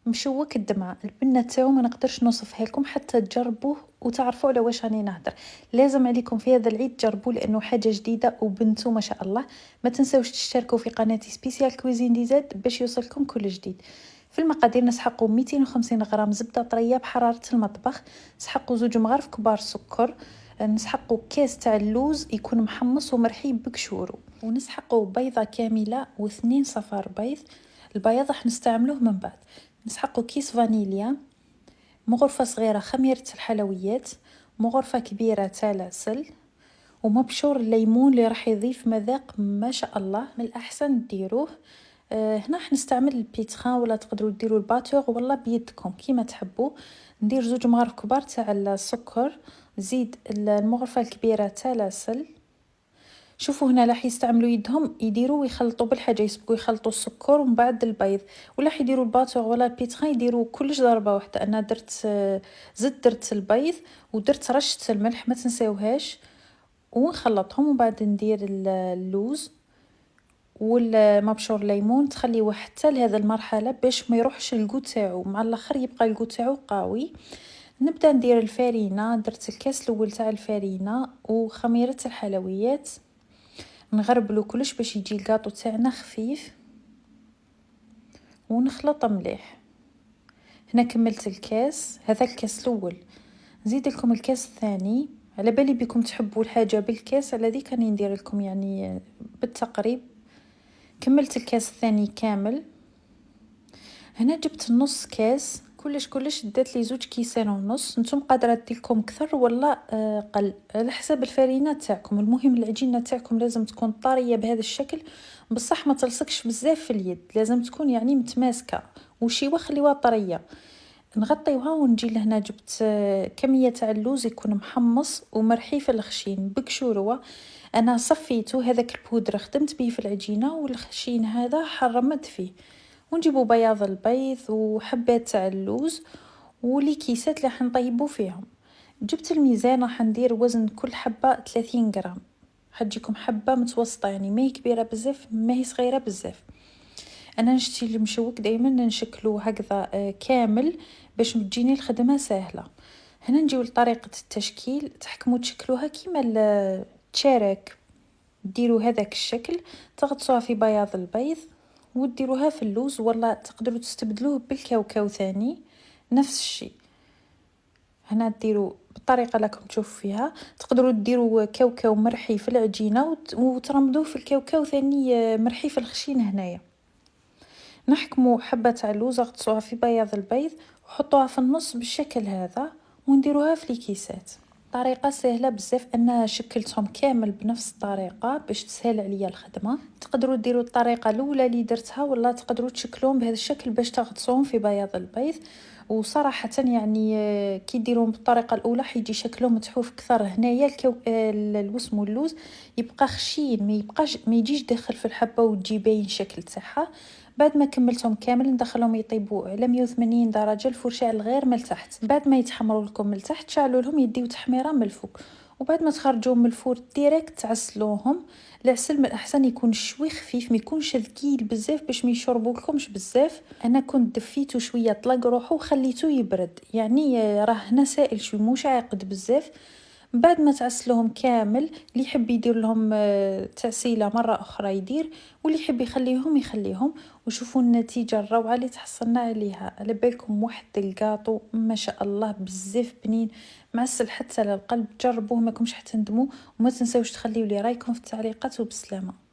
مشوك الدمعة. البنة تاعو ما نقدرش نوصفها لكم حتى تجربوه وتعرفوا على واش راني نهضر. لازم عليكم في هذا العيد تجربوا لانه حاجه جديده وبنتو ما شاء الله. ما تنساوش تشتركوا في قناتي سبيسيال كويزين دي زاد باش يوصلكم كل جديد. في المقادير نسحقوا 250 غرام زبده طريه بحراره المطبخ، نسحقوا 2 مغارف كبار سكر، نسحقوا كاس تاع اللوز يكون محمص ومرحي بقشورو، ونسحقوا بيضه كامله و2 صفار بيض. البياض راح نستعملوه من بعد. نسحقوا كيس فانيليا، مغرفة صغيرة خميرة الحلويات، مغرفة كبيرة تاع العسل، ومبشور الليمون اللي راح يضيف مذاق ما شاء الله. من الأحسن ديروه. هنا راح نستعمل البيتخان ولا تقدروا ديروا الباتور ولا بيدكم كيما تحبوا. ندير 2 مغارف كبار تاع السكر، زيد المغرفة الكبيرة تاع العسل. شوفوا هنا راح يستعملوا يدهم يديروا ويخلطوا بالحاجه، يسبقوا يخلطوا السكر ومن بعد البيض، ولا يديروا الباتور ولا البيتخان يديروا كلش ضربه واحده. انا درت البيض ودرت رشه الملح ما تنساوهاش، ونخلطهم ومن بعد ندير اللوز والمبشور ليمون. تخليوه حتى لهذا المرحله باش ما يروحش الجو تاعو، مع الاخر يبقى الجو تاعو قوي. نبدا ندير الفارينه. درت الكاس الاول تاع الفارينه وخميره الحلويات، نغربلو كلش باش يجي الكاطو تاعنا خفيف ونخلط مليح. هنا كملت الكاس، هذا الكاس الاول. نزيد لكم الكاس الثاني، على بالي بكم تحبوا الحاجه بالكاس، على ذيك راني ندير لكم يعني بالتقريب. كملت الكاس الثاني كامل. هنا جبت نص كاس، كلش دات لي 2.5 كيسان. نتوما قادره ديرلكم كثر ولا قل على حسب الفرينه تاعكم. المهم العجينه تاعكم لازم تكون طريه بهذا الشكل، بصح ما تلصقش بزاف في اليد، لازم تكون يعني متماسكه وشي خليوها طريه. نغطيوها ونجي لهنا. جبت كميه تاع اللوز يكون محمص ومرحي في الخشين بقشوره. انا صفيته هذاك البودره خدمت به في العجينه، والخشين هذا حرمت فيه. ونجيبوا بياض البيض وحبات تاع اللوز ولي كيسات اللي حنطيبوا فيهم. جبت الميزان راح ندير وزن كل حبه 30 غرام. حتجيكم حبه متوسطه يعني ما هي كبيره بزاف ما هي صغيره بزاف. انا نشتي المشوك دائما نشكلو هكذا كامل باش تجيني الخدمه سهله. هنا نجيو لطريقه التشكيل. تحكموا تشكلوها كيما التشارك، ديروا هذاك الشكل، تغطسوها في بياض البيض وديروها في اللوز، ولا تقدروا تستبدلوه بالكاوكاو ثاني نفس الشيء. هنا ديروا بالطريقه اللي راكم تشوفوا فيها. تقدروا ديروا كاوكاو مرحي في العجينه وترمدوه في الكاوكاو ثاني مرحي في الخشين. هنايا نحكموا حبه تاع اللوز غطسوها في بياض البيض وحطوها في النص بالشكل هذا ونديروها في الكيسات. طريقه سهله بزاف، انا شكلتهم كامل بنفس الطريقه باش تسهل عليا الخدمه. تقدروا ديروا الطريقه الاولى اللي درتها ولا تقدروا تشكلوهم بهذا الشكل باش تغطسوهم في بياض البيض. وصراحه يعني كي ديروهم بالطريقه الاولى حيجي شكلهم متحوف اكثر. هنايا الوسم واللوز يبقى خشين، ما يجيش داخل في الحبه وتجي باين الشكل تاعها. بعد ما كملتهم كامل ندخلهم يطيبوا على 180 درجه الفرن شاعل غير من التحت. بعد ما يتحمروا لكم من التحت شعلوا لهم يديو تحميره من الفوق، وبعد ما تخرجوهم من الفرن ديريكت تعسلوهم. العسل من الاحسن يكون شوي خفيف، ما يكونش ثقيل بزاف باش ما يشربوا لكمش بزاف. انا كنت دفيته شويه طلق روحه وخليته يبرد، يعني راه هنا سائل شوي مش عاقد بزاف. بعد ما تعسلوهم كامل، اللي يحب يدير لهم تعسيله مره اخرى يدير، واللي يحب يخليهم يخليهم. وشوفوا النتيجه الروعه اللي تحصلنا عليها. على بالكم واحد الكاطو ما شاء الله بزاف بنين معسل حتى للقلب. جربوه ماكمش حتندموا، وما تنساوش تخليوا لي رايكم في التعليقات. وبسلامه.